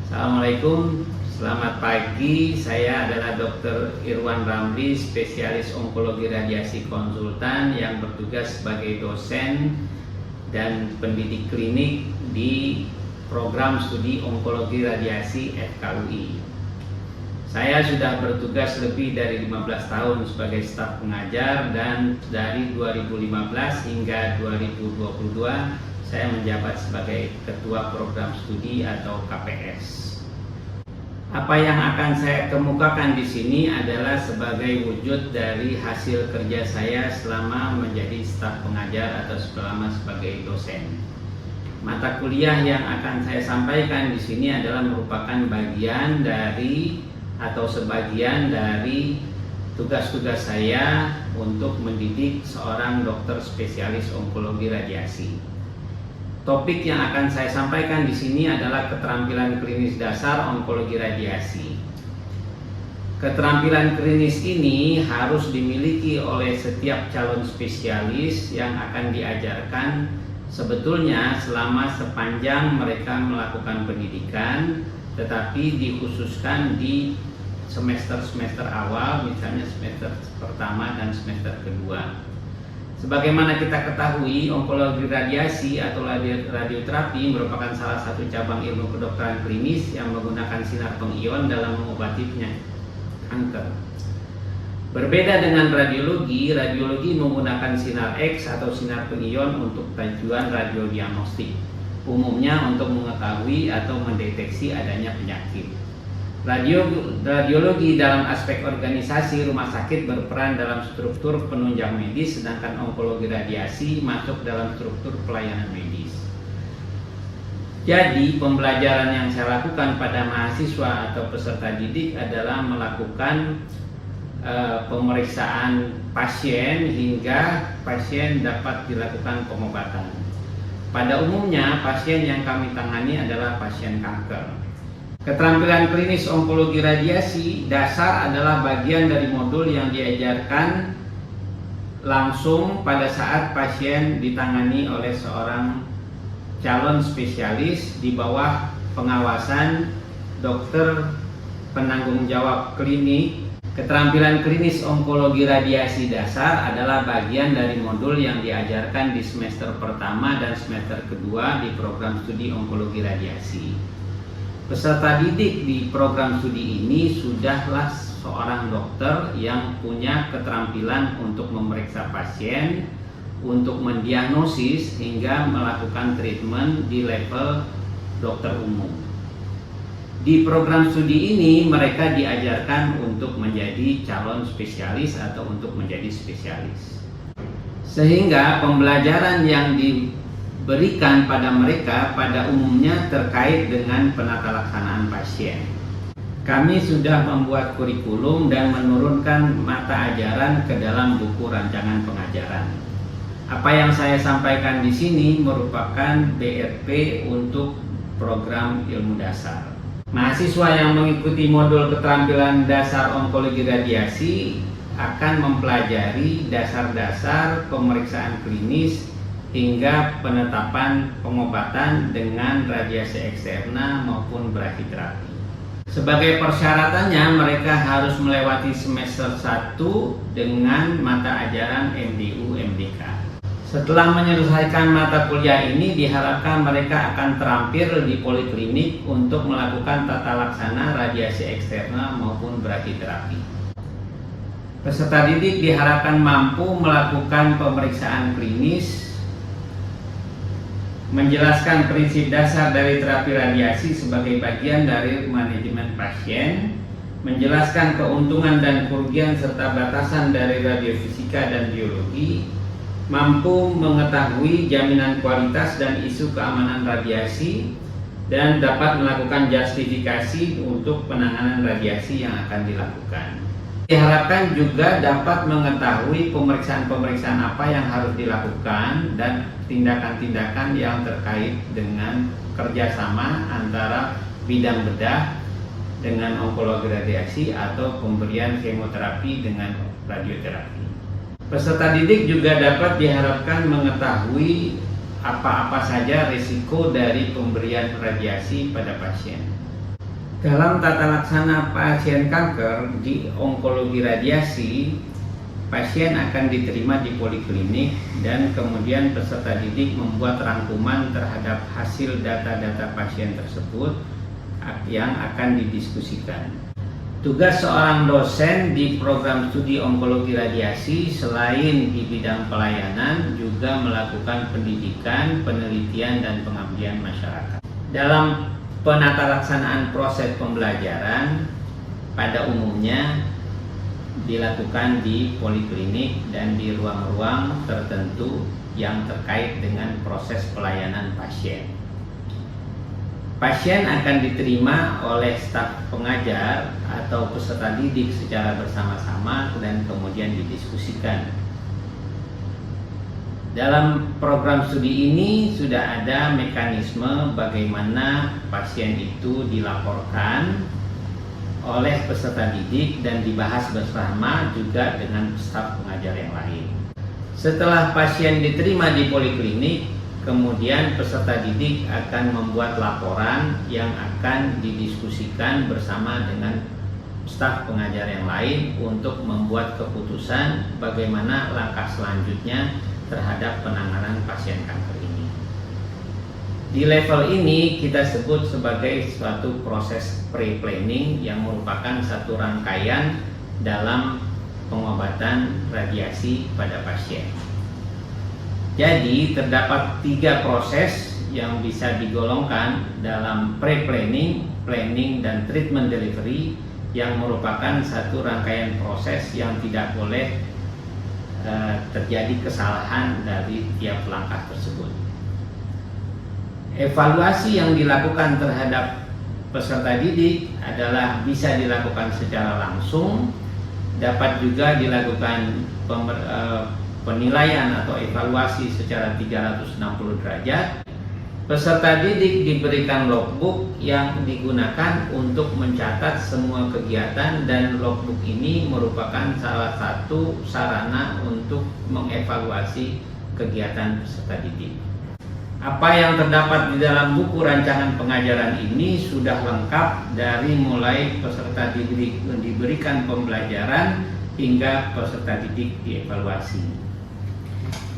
Assalamualaikum, selamat pagi. Saya adalah Dr. Irwan Ramli, spesialis onkologi radiasi konsultan yang bertugas sebagai dosen dan pendidik klinik di program studi onkologi radiasi FKUI. Saya sudah bertugas lebih dari 15 tahun sebagai staf pengajar, dan dari 2015 hingga 2022 saya menjabat sebagai Ketua Program Studi atau KPS. Apa yang akan saya kemukakan di sini adalah sebagai wujud dari hasil kerja saya selama menjadi staf pengajar atau selama sebagai dosen. Mata kuliah yang akan saya sampaikan di sini adalah merupakan bagian dari atau sebagian dari tugas-tugas saya untuk mendidik seorang dokter spesialis onkologi radiasi. Topik yang akan saya sampaikan di sini adalah keterampilan klinis dasar onkologi radiasi. Keterampilan klinis ini harus dimiliki oleh setiap calon spesialis yang akan diajarkan sebetulnya selama sepanjang mereka melakukan pendidikan, tetapi dikhususkan di semester-semester awal, misalnya semester pertama dan semester kedua. Sebagaimana kita ketahui, onkologi radiasi atau radioterapi merupakan salah satu cabang ilmu kedokteran klinis yang menggunakan sinar pengion dalam mengobati penyakit kanker. Berbeda dengan radiologi, radiologi menggunakan sinar X atau sinar pengion untuk tujuan radiodiagnostik, umumnya untuk mengetahui atau mendeteksi adanya penyakit. Radiologi dalam aspek organisasi rumah sakit berperan dalam struktur penunjang medis, sedangkan onkologi radiasi masuk dalam struktur pelayanan medis. Jadi pembelajaran yang saya lakukan pada mahasiswa atau peserta didik adalah melakukan pemeriksaan pasien hingga pasien dapat dilakukan pengobatan. Pada umumnya pasien yang kami tangani adalah pasien kanker. Keterampilan klinis onkologi radiasi dasar adalah bagian dari modul yang diajarkan langsung pada saat pasien ditangani oleh seorang calon spesialis di bawah pengawasan dokter penanggung jawab klinik. Keterampilan klinis onkologi radiasi dasar adalah bagian dari modul yang diajarkan di semester pertama dan semester kedua di program studi onkologi radiasi. Peserta didik di program studi ini sudahlah seorang dokter yang punya keterampilan untuk memeriksa pasien, untuk mendiagnosis hingga melakukan treatment di level dokter umum. Di program studi ini mereka diajarkan untuk menjadi calon spesialis atau untuk menjadi spesialis. Sehingga pembelajaran yang diberikan pada mereka pada umumnya terkait dengan penata laksanaan pasien. Kami sudah membuat kurikulum dan menurunkan mata ajaran ke dalam buku rancangan pengajaran. Apa yang saya sampaikan di sini merupakan BRP untuk program ilmu dasar. Mahasiswa yang mengikuti modul keterampilan dasar onkologi radiasi akan mempelajari dasar-dasar pemeriksaan klinis hingga penetapan pengobatan dengan radiasi eksterna maupun brachytherapy. Sebagai persyaratannya mereka harus melewati semester 1 dengan mata ajaran MDU MDK. Setelah menyelesaikan mata kuliah ini diharapkan mereka akan terampil di poliklinik untuk melakukan tata laksana radiasi eksterna maupun brachytherapy. Peserta didik diharapkan mampu melakukan pemeriksaan klinis, menjelaskan prinsip dasar dari terapi radiasi sebagai bagian dari manajemen pasien, menjelaskan keuntungan dan kerugian serta batasan dari radiofisika dan biologi, mampu mengetahui jaminan kualitas dan isu keamanan radiasi, dan dapat melakukan justifikasi untuk penanganan radiasi yang akan dilakukan. Diharapkan juga dapat mengetahui pemeriksaan-pemeriksaan apa yang harus dilakukan dan tindakan-tindakan yang terkait dengan kerjasama antara bidang bedah dengan onkologi radiasi atau pemberian kemoterapi dengan radioterapi. Peserta didik juga dapat diharapkan mengetahui apa-apa saja risiko dari pemberian radiasi pada pasien. Dalam tata laksana pasien kanker di onkologi radiasi, pasien akan diterima di poliklinik dan kemudian peserta didik membuat rangkuman terhadap hasil data-data pasien tersebut yang akan didiskusikan. Tugas seorang dosen di program studi onkologi radiasi selain di bidang pelayanan juga melakukan pendidikan, penelitian, dan pengabdian masyarakat. Dalam penata laksanaan proses pembelajaran pada umumnya dilakukan di poliklinik dan di ruang-ruang tertentu yang terkait dengan proses pelayanan pasien. Pasien akan diterima oleh staf pengajar atau peserta didik secara bersama-sama dan kemudian didiskusikan. Dalam program studi ini sudah ada mekanisme bagaimana pasien itu dilaporkan oleh peserta didik dan dibahas bersama juga dengan staf pengajar yang lain. Setelah pasien diterima di poliklinik, kemudian peserta didik akan membuat laporan yang akan didiskusikan bersama dengan staf pengajar yang lain untuk membuat keputusan bagaimana langkah selanjutnya terhadap penanganan pasien kanker ini. Di level ini kita sebut sebagai suatu proses pre-planning yang merupakan satu rangkaian dalam pengobatan radiasi pada pasien. Jadi terdapat 3 proses yang bisa digolongkan dalam pre-planning, planning, dan treatment delivery yang merupakan satu rangkaian proses yang tidak boleh terjadi kesalahan dari tiap langkah tersebut. Evaluasi yang dilakukan terhadap peserta didik adalah bisa dilakukan secara langsung, dapat juga dilakukan penilaian atau evaluasi secara 360 derajat. Peserta didik diberikan logbook yang digunakan untuk mencatat semua kegiatan, dan logbook ini merupakan salah satu sarana untuk mengevaluasi kegiatan peserta didik. Apa yang terdapat di dalam buku rancangan pengajaran ini sudah lengkap dari mulai peserta didik diberikan pembelajaran hingga peserta didik dievaluasi.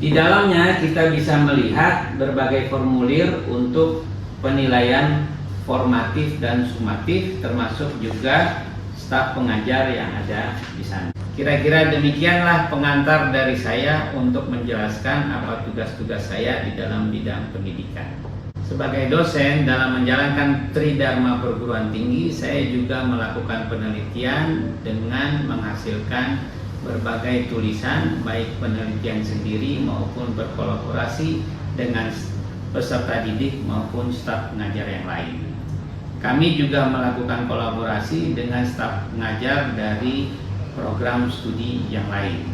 Di dalamnya kita bisa melihat berbagai formulir untuk penilaian formatif dan sumatif, termasuk juga staf pengajar yang ada di sana. Kira-kira demikianlah pengantar dari saya untuk menjelaskan apa tugas-tugas saya di dalam bidang pendidikan. Sebagai dosen dalam menjalankan Tridharma perguruan tinggi, saya juga melakukan penelitian dengan menghasilkan berbagai tulisan, baik penelitian sendiri maupun berkolaborasi dengan peserta didik maupun staf pengajar yang lain. Kami juga melakukan kolaborasi dengan staf pengajar dari program studi yang lain.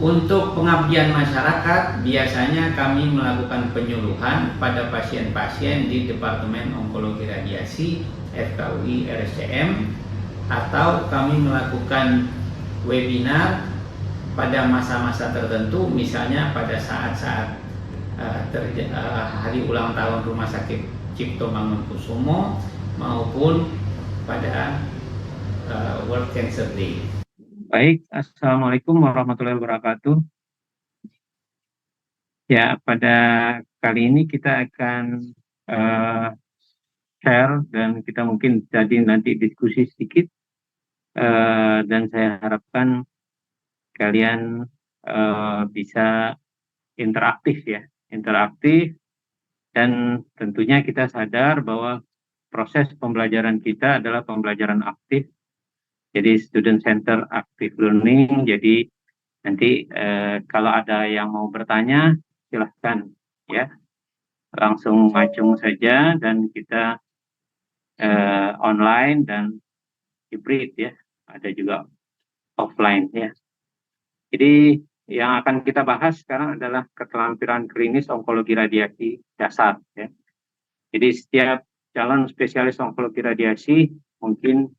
Untuk pengabdian masyarakat, biasanya kami melakukan penyuluhan pada pasien-pasien di Departemen Onkologi Radiasi FKUI RSCM, atau kami melakukan webinar pada masa-masa tertentu, misalnya pada saat-saat hari ulang tahun Rumah Sakit Cipto Mangunkusumo maupun pada World Cancer Day. Baik, Assalamualaikum warahmatullahi wabarakatuh. Ya, pada kali ini kita akan share dan kita mungkin jadi nanti diskusi sedikit. Dan saya harapkan kalian bisa interaktif dan tentunya kita sadar bahwa proses pembelajaran kita adalah pembelajaran aktif, jadi student center active learning. Jadi nanti kalau ada yang mau bertanya silahkan ya, langsung maju saja, dan kita online dan hybrid ya, ada juga offline ya. Jadi yang akan kita bahas sekarang adalah keterampilan klinis onkologi radiasi dasar ya. Jadi setiap calon spesialis onkologi radiasi mungkin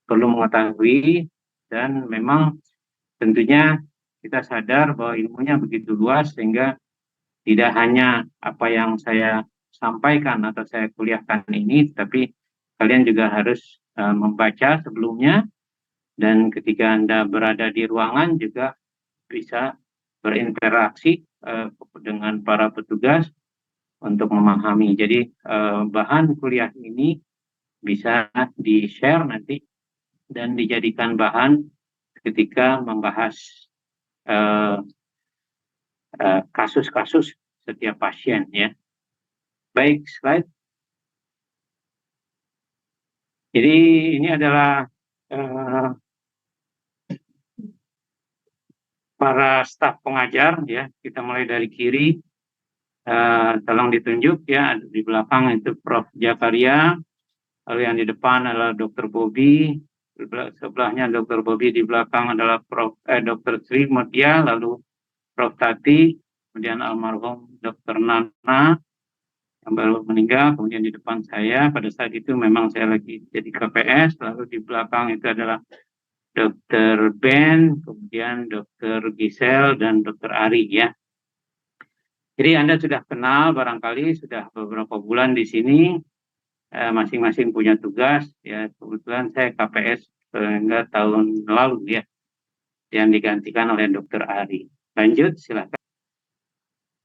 perlu mengetahui, dan memang tentunya kita sadar bahwa ilmunya begitu luas sehingga tidak hanya apa yang saya sampaikan atau saya kuliahkan ini, tapi kalian juga harus membaca sebelumnya, dan ketika Anda berada di ruangan juga bisa berinteraksi dengan para petugas untuk memahami. Jadi bahan kuliah ini bisa di-share nanti dan dijadikan bahan ketika membahas kasus-kasus setiap pasien, ya. Baik, slide. Jadi ini adalah para staf pengajar, ya. Kita mulai dari kiri. Tolong ditunjuk, ya. Di belakang itu Prof. Jakaria, lalu yang di depan adalah Dr. Bobi, sebelahnya Dr. Bobi, di belakang adalah Dr. Sri Mutia, lalu Prof. Tati, kemudian almarhum Dr. Nana yang baru meninggal, kemudian di depan saya pada saat itu memang saya lagi jadi KPS, lalu di belakang itu adalah Dr. Ben, kemudian Dr. Gisel dan Dr. Ari, ya. Jadi Anda sudah kenal barangkali, sudah beberapa bulan di sini, masing-masing punya tugas, ya. Kebetulan saya KPS hingga tahun lalu, ya, yang digantikan oleh Dr. Ari. Lanjut, silakan.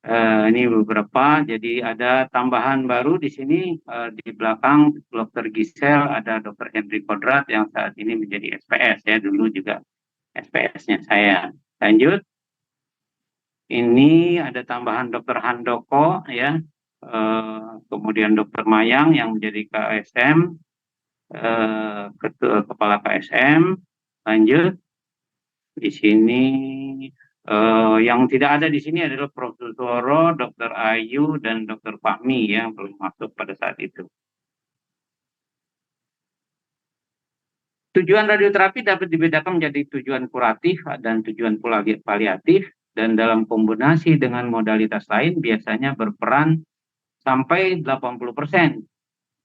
Ini beberapa, jadi ada tambahan baru di sini, di belakang Dr. Gisel ada Dr. Henry Kodrat yang saat ini menjadi SPS, ya, dulu juga SPS-nya saya. Lanjut. Ini ada tambahan Dr. Handoko, ya, kemudian Dr. Mayang yang menjadi KSM, kepala KSM. Lanjut. Di sini yang tidak ada di sini adalah Prof. Sutoro, Dr. Ayu, dan Dr. Fahmi yang belum masuk pada saat itu. Tujuan radioterapi dapat dibedakan menjadi tujuan kuratif dan tujuan paliatif, dan dalam kombinasi dengan modalitas lain biasanya berperan sampai 80%,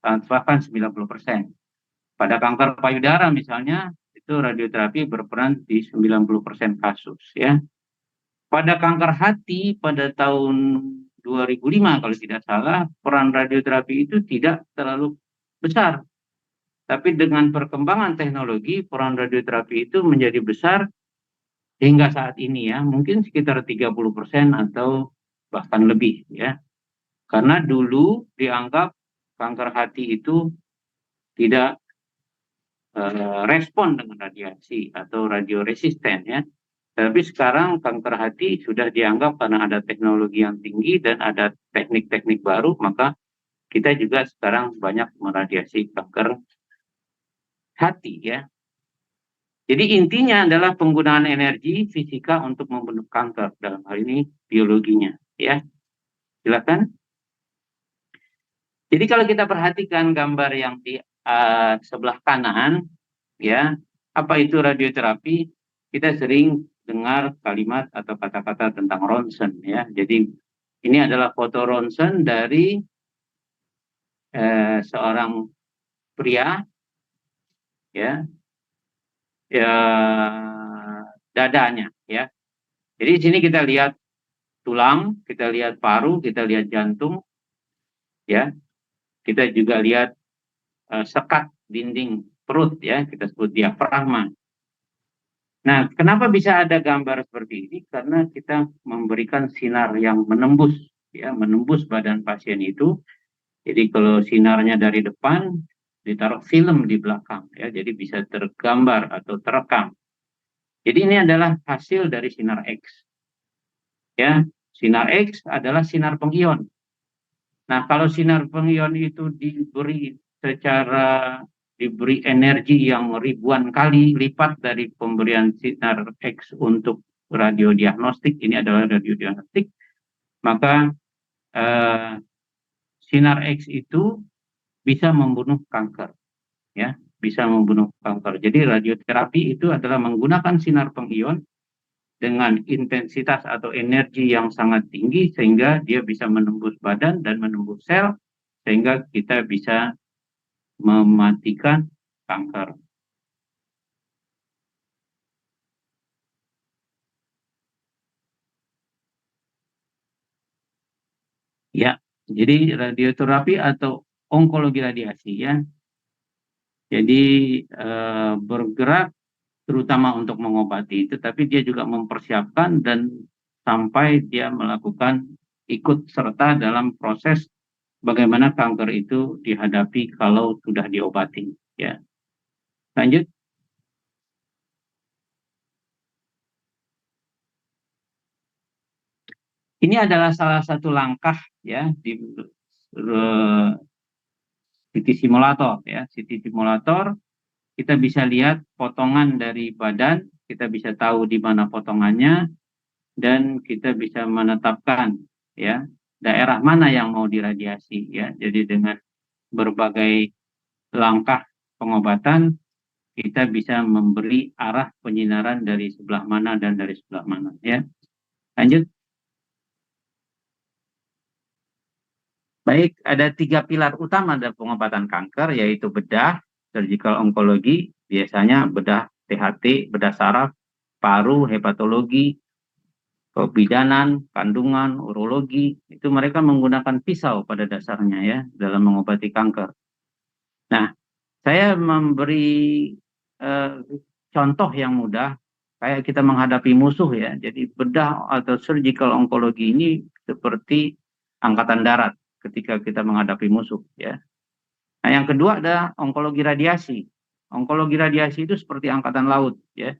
bahkan 90%. Pada kanker payudara misalnya, itu radioterapi berperan di 90% kasus, ya. Pada kanker hati pada tahun 2005 kalau tidak salah, peran radioterapi itu tidak terlalu besar. Tapi dengan perkembangan teknologi, peran radioterapi itu menjadi besar hingga saat ini, ya. Mungkin sekitar 30% atau bahkan lebih, ya. Karena dulu dianggap kanker hati itu tidak respon dengan radiasi atau radioresisten, ya. Tapi sekarang kanker hati sudah dianggap karena ada teknologi yang tinggi dan ada teknik-teknik baru, maka kita juga sekarang banyak meradiasi kanker hati, ya. Jadi intinya adalah penggunaan energi fisika untuk membunuh kanker, dalam hal ini biologinya, ya. Silakan. Jadi kalau kita perhatikan gambar yang di sebelah kanan, ya, apa itu radioterapi? Kita sering dengar kalimat atau kata-kata tentang ronsen, ya. Jadi ini adalah foto ronsen dari seorang pria, ya, dadanya, ya. Jadi di sini kita lihat tulang, kita lihat paru, kita lihat jantung, ya. Kita juga lihat sekat dinding perut, ya, kita sebut diafragma. Nah, kenapa bisa ada gambar seperti ini? Karena kita memberikan sinar yang menembus, ya, menembus badan pasien itu. Jadi kalau sinarnya dari depan, ditaruh film di belakang, ya, jadi bisa tergambar atau terekam. Jadi ini adalah hasil dari sinar X, ya. Sinar X adalah sinar pengion. Nah, kalau sinar pengion itu diberi energi yang ribuan kali lipat dari pemberian sinar X untuk radiodiagnostik, ini adalah radiodiagnostik, maka sinar X itu bisa membunuh kanker, ya, bisa membunuh kanker. Jadi radioterapi itu adalah menggunakan sinar pengion dengan intensitas atau energi yang sangat tinggi sehingga dia bisa menembus badan dan menembus sel sehingga kita bisa mematikan kanker. Ya, jadi radioterapi atau onkologi radiasi, ya. Jadi bergerak terutama untuk mengobati, tetapi dia juga mempersiapkan dan sampai dia melakukan ikut serta dalam proses bagaimana kanker itu dihadapi kalau sudah diobati. Ya, lanjut. Ini adalah salah satu langkah ya di CT simulator ya. CT simulator kita bisa lihat potongan dari badan, kita bisa tahu di mana potongannya, dan kita bisa menetapkan ya daerah mana yang mau diradiasi ya. Jadi dengan berbagai langkah pengobatan kita bisa memberi arah penyinaran dari sebelah mana dan dari sebelah mana ya. Lanjut. Baik, ada 3 pilar utama dalam pengobatan kanker, yaitu bedah, surgical onkologi, biasanya bedah THT, bedah saraf, paru, hepatologi, kebidanan, kandungan, urologi, itu mereka menggunakan pisau pada dasarnya ya, dalam mengobati kanker. Nah, saya memberi eh, contoh yang mudah, kayak kita menghadapi musuh ya, jadi bedah atau surgical onkologi ini seperti angkatan darat ketika kita menghadapi musuh ya. Nah, yang kedua adalah onkologi radiasi. Onkologi radiasi itu seperti angkatan laut ya.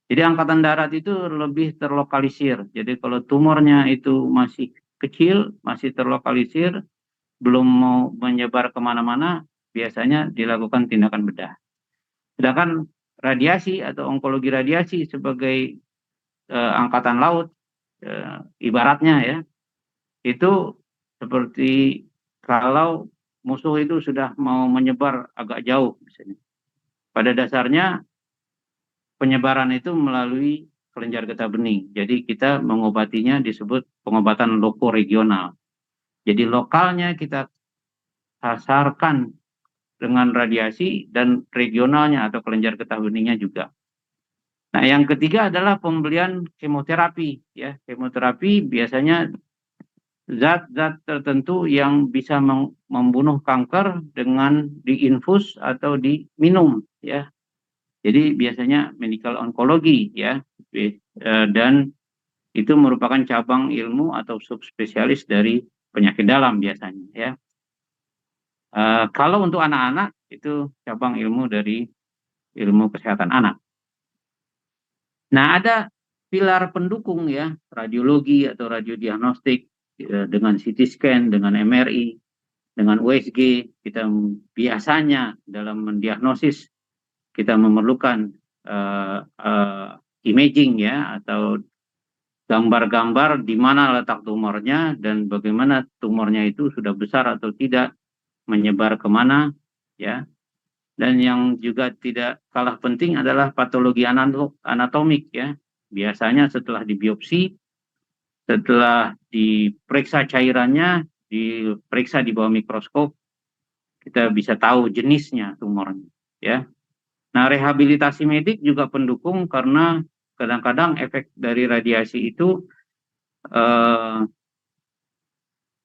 Jadi angkatan darat itu lebih terlokalisir. Jadi kalau tumornya itu masih kecil, masih terlokalisir, belum mau menyebar kemana-mana, biasanya dilakukan tindakan bedah. Sedangkan radiasi atau onkologi radiasi sebagai angkatan laut, ibaratnya ya, itu seperti kalau musuh itu sudah mau menyebar agak jauh misalnya. Pada dasarnya penyebaran itu melalui kelenjar getah bening. Jadi kita mengobatinya disebut pengobatan lokoregional. Jadi lokalnya kita sasarkan dengan radiasi dan regionalnya atau kelenjar getah beningnya juga. Nah, yang ketiga adalah pembelian kemoterapi ya. Kemoterapi biasanya zat-zat tertentu yang bisa membunuh kanker dengan diinfus atau diminum ya. Jadi biasanya medical onkologi ya, dan itu merupakan cabang ilmu atau subspesialis dari penyakit dalam biasanya ya. Kalau untuk anak-anak itu cabang ilmu dari ilmu kesehatan anak. Nah, ada pilar pendukung ya, radiologi atau radiodiagnostik dengan CT scan, dengan MRI, dengan USG. Kita biasanya dalam mendiagnosis kita memerlukan imaging ya, atau gambar-gambar di mana letak tumornya dan bagaimana tumornya itu sudah besar atau tidak, menyebar kemana ya. Dan yang juga tidak kalah penting adalah patologi anatomik ya. Biasanya setelah dibiopsi, setelah diperiksa cairannya, diperiksa di bawah mikroskop, kita bisa tahu jenisnya tumornya ya. Nah, rehabilitasi medik juga pendukung karena kadang-kadang efek dari radiasi itu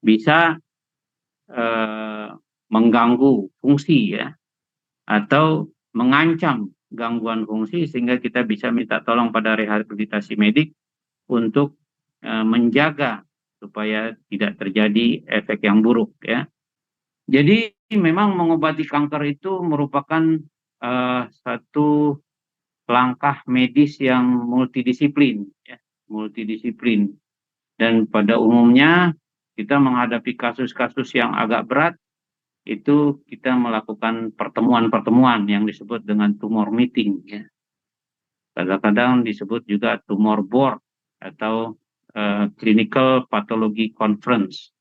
bisa mengganggu fungsi ya, atau mengancam gangguan fungsi, sehingga kita bisa minta tolong pada rehabilitasi medik untuk menjaga supaya tidak terjadi efek yang buruk ya. Jadi memang mengobati kanker itu merupakan satu langkah medis yang multidisiplin ya, multidisiplin. Dan pada umumnya kita menghadapi kasus-kasus yang agak berat, itu kita melakukan pertemuan-pertemuan yang disebut dengan tumor meeting ya. Kadang-kadang disebut juga tumor board atau clinical pathology conference.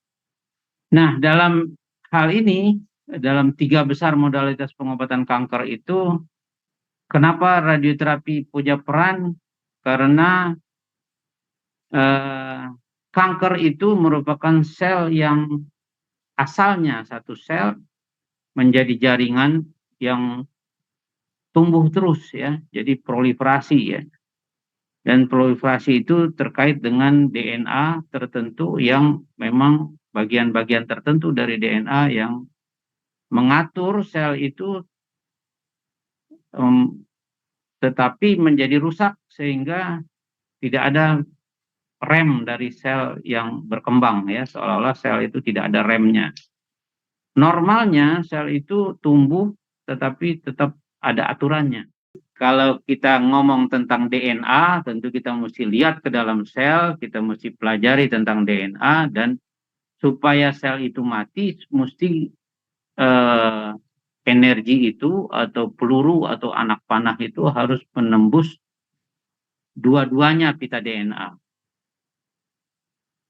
Nah, dalam hal ini, dalam 3 besar modalitas pengobatan kanker itu, kenapa radioterapi punya peran? Karena kanker itu merupakan sel yang asalnya satu sel menjadi jaringan yang tumbuh terus ya, jadi proliferasi ya. Dan proliferasi itu terkait dengan DNA tertentu yang memang bagian-bagian tertentu dari DNA yang mengatur sel itu tetapi menjadi rusak sehingga tidak ada rem dari sel yang berkembang, ya, seolah-olah sel itu tidak ada remnya. Normalnya sel itu tumbuh tetapi tetap ada aturannya. Kalau kita ngomong tentang DNA, tentu kita mesti lihat ke dalam sel, kita mesti pelajari tentang DNA, dan supaya sel itu mati, mesti energi itu atau peluru atau anak panah itu harus menembus dua-duanya pita DNA.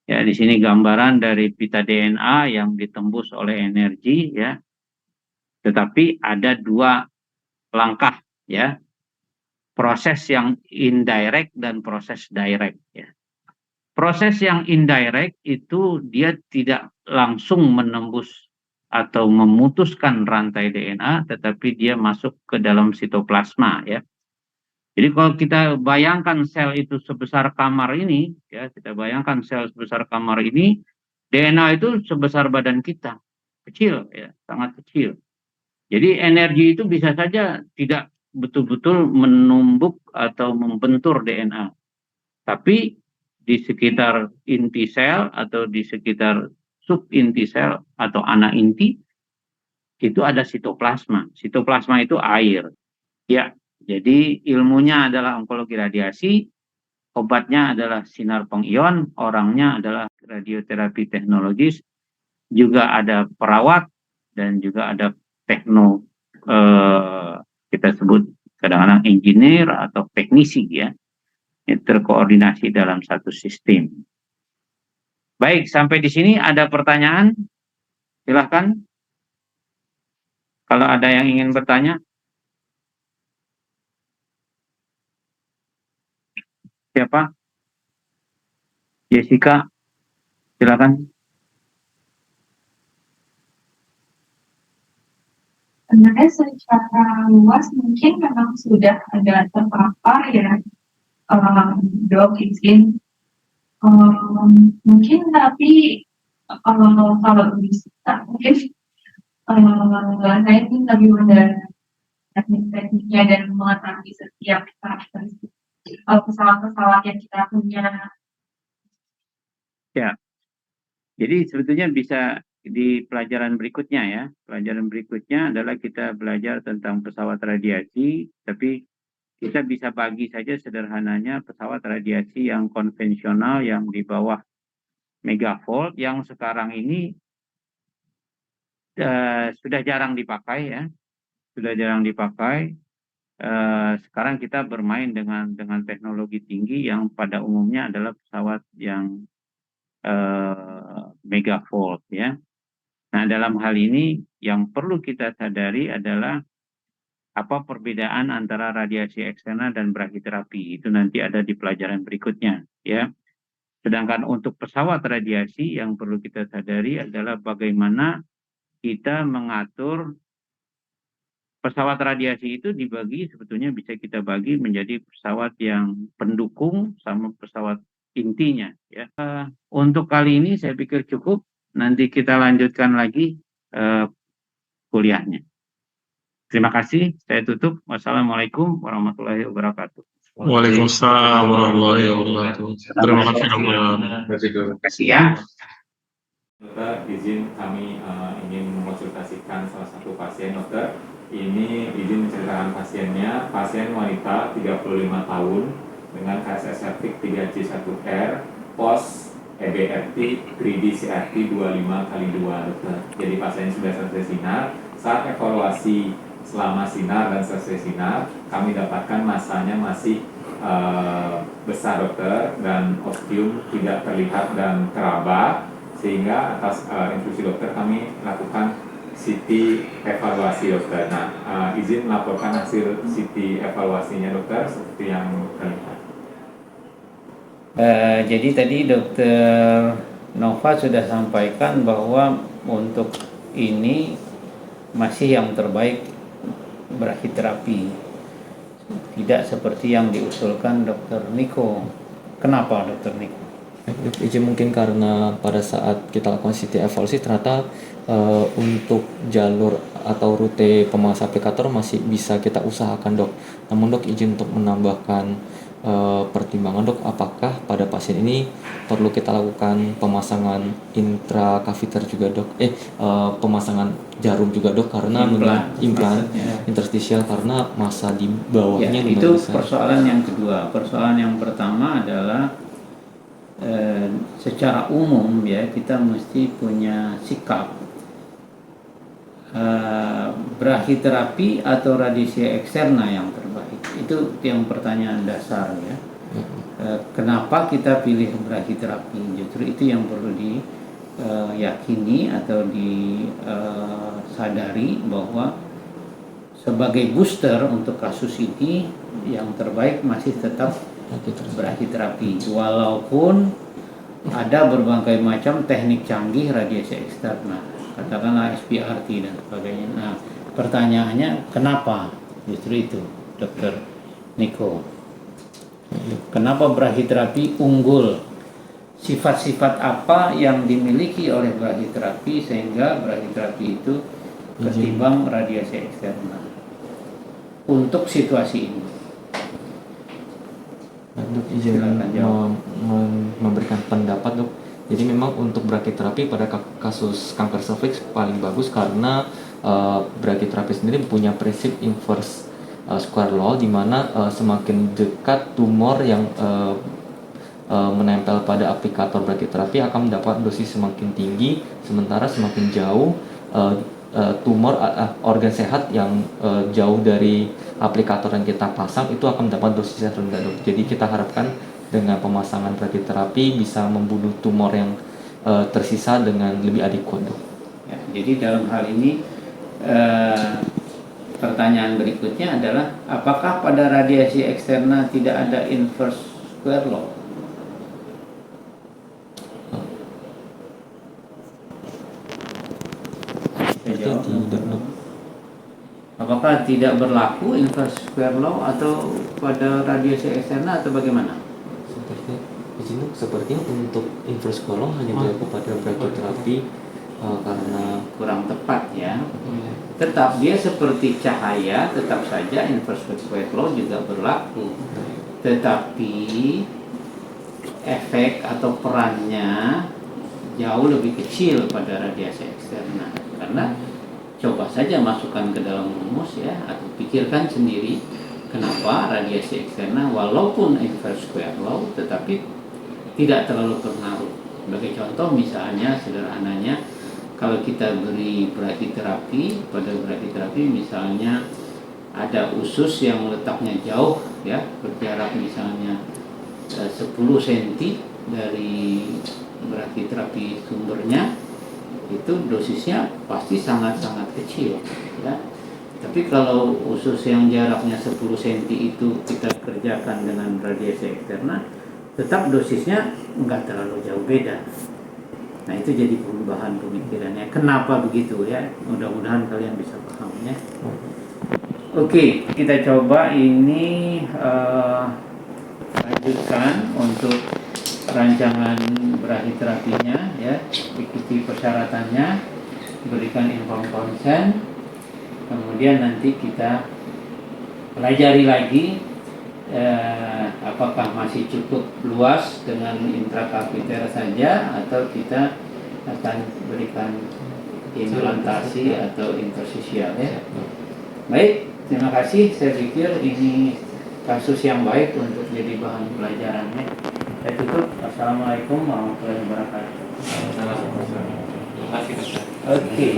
Ya, di sini gambaran dari pita DNA yang ditembus oleh energi, ya. Tetapi ada dua langkah, ya. Proses yang indirect dan proses direct, ya. Proses yang indirect itu dia tidak langsung menembus atau memutuskan rantai DNA, tetapi dia masuk ke dalam sitoplasma, ya. Jadi kalau kita bayangkan sel itu sebesar kamar ini, ya, kita bayangkan sel sebesar kamar ini, DNA itu sebesar badan kita, kecil, ya, sangat kecil. Jadi energi itu bisa saja tidak betul-betul menumbuk atau membentur DNA. Tapi di sekitar inti sel atau di sekitar sub inti sel atau anak inti itu ada sitoplasma. Sitoplasma itu air. Ya, jadi ilmunya adalah onkologi radiasi, obatnya adalah sinar pengion, orangnya adalah radioterapi teknologis, juga ada perawat dan juga ada kita sebut kadang-kadang engineer atau teknisi, ya, terkoordinasi dalam satu sistem. Baik, sampai di sini ada pertanyaan? Silahkan. Kalau ada yang ingin bertanya. Siapa? Jessica, silakan. Sebenarnya secara luas mungkin memang sudah ada terpapar, ya, Dok, izin mungkin, tapi kalau bisa mungkin saya ingin lebih mendalami teknik-tekniknya dan mengetahui setiap karakteristik pesawat-pesawat yang kita punya. Ya, jadi sebetulnya bisa di pelajaran berikutnya, ya. Pelajaran berikutnya adalah kita belajar tentang pesawat radiasi, tapi kita bisa bagi saja sederhananya pesawat radiasi yang konvensional yang di bawah megavolt yang sekarang ini sudah jarang dipakai, ya. Sudah jarang dipakai. Sekarang kita bermain dengan teknologi tinggi yang pada umumnya adalah pesawat yang megavolt, ya. Nah, dalam hal ini yang perlu kita sadari adalah apa perbedaan antara radiasi eksternal dan brachytherapy. Itu nanti ada di pelajaran berikutnya, ya. Sedangkan untuk pesawat radiasi yang perlu kita sadari adalah bagaimana kita mengatur pesawat radiasi itu dibagi, sebetulnya bisa kita bagi menjadi pesawat yang pendukung sama pesawat intinya, ya. Untuk kali ini saya pikir cukup. Nanti kita lanjutkan lagi kuliahnya. Terima kasih. Saya tutup. Wassalamualaikum warahmatullahi wabarakatuh. Waalaikumsalam warahmatullahi wabarakatuh. Terima kasih, Terima kasih, ya. Dokter, izin kami ingin mengonsultasikan salah satu pasien, dokter. Ini izin menceritakan pasiennya, pasien wanita 35 tahun dengan KSS septic 3C1R, pos EBRT 3D CRT 25x2, dokter. Jadi pasien sudah selesai sinar. Saat evaluasi selama sinar dan selesai sinar, kami dapatkan masanya masih besar, dokter, dan ostium tidak terlihat dan teraba, sehingga atas instruksi dokter kami lakukan CT evaluasi, dokter. Nah, izin melaporkan hasil CT evaluasinya, dokter, seperti yang terlihat. Jadi tadi Dokter Nova sudah sampaikan bahwa untuk ini masih yang terbaik brachytherapy, tidak seperti yang diusulkan Dokter Niko. Kenapa, Dokter Niko? Izin mungkin karena pada saat kita lakukan CT evaluasi ternyata untuk jalur atau rute pemasang aplikator masih bisa kita usahakan dok. Namun dok izin untuk menambahkan pertimbangan dok, apakah pada pasien ini perlu kita lakukan pemasangan intrakaviter juga dok, pemasangan jarum juga dok, karena implan maksudnya. interstisial karena masa di Ya, bawahnya itu lumayan besar. persoalan yang kedua. Persoalan yang pertama adalah secara umum ya kita mesti punya sikap brachytherapy atau radiasi eksterna yang terbaik. Itu yang pertanyaan dasar ya. Kenapa kita pilih brachytherapy? Justru itu yang perlu diyakini atau disadari bahwa sebagai booster untuk kasus ini yang terbaik masih tetap brachytherapy, walaupun ada berbagai macam teknik canggih radiasi eksterna, katakanlah SPRT dan sebagainya. Nah, pertanyaannya kenapa? Justru itu, Dokter Niko. Kenapa brachytherapy unggul? Sifat-sifat apa yang dimiliki oleh brachytherapy sehingga brachytherapy itu ketimbang radiasi eksterna untuk situasi ini? Dok izin memberikan pendapat dok. Jadi memang untuk brachytherapy pada kasus kanker serviks paling bagus karena brachytherapy sendiri punya prinsip inverse square law, di mana semakin dekat tumor yang menempel pada aplikator brachytherapy akan mendapat dosis semakin tinggi, sementara semakin jauh tumor organ sehat yang jauh dari aplikator yang kita pasang itu akan mendapat dosis yang rendah dok. Jadi kita harapkan dengan pemasangan brachytherapy bisa membunuh tumor yang tersisa dengan lebih adekuat dok. Ya, jadi dalam hal ini pertanyaan berikutnya adalah apakah pada radiasi eksterna tidak ada inverse square law? Tidak dok. Apakah tidak berlaku inverse square law atau pada radiasi eksterna atau bagaimana? Sepertinya untuk inverse square law hanya berlaku pada brachytherapy karena Kurang tepat ya. Tetap dia seperti cahaya, tetap saja inverse square law juga berlaku. Tetapi efek atau perannya jauh lebih kecil pada radiasi eksterna. Karena coba saja masukkan ke dalam rumus ya, atau pikirkan sendiri kenapa radiasi eksterna walaupun inverse square law tetapi tidak terlalu berpengaruh. Sebagai contoh misalnya sederhananya, kalau kita beri brachytherapy, pada brachytherapy misalnya ada usus yang letaknya jauh ya, berjarak misalnya 10 cm dari brachytherapy sumbernya, itu dosisnya pasti sangat-sangat kecil ya. Tapi kalau usus yang jaraknya 10 cm itu kita kerjakan dengan radiasi eksterna, tetap dosisnya enggak terlalu jauh beda. Nah itu jadi perubahan pemikirannya. Kenapa begitu ya? Mudah-mudahan kalian bisa paham ya. Oke, kita coba ini lanjutkan untuk rancangan brachyterapinya ya. Ikuti persyaratannya, berikan informed consent. Kemudian nanti kita pelajari lagi apakah masih cukup luas dengan intrakaviter saja atau kita akan berikan implantasi atau interstisial ya. Baik, terima kasih. Saya pikir ini kasus yang baik untuk jadi bahan pelajarannya. Saya tutup. Assalamualaikum warahmatullahi wabarakatuh. Terima kasih. Oke.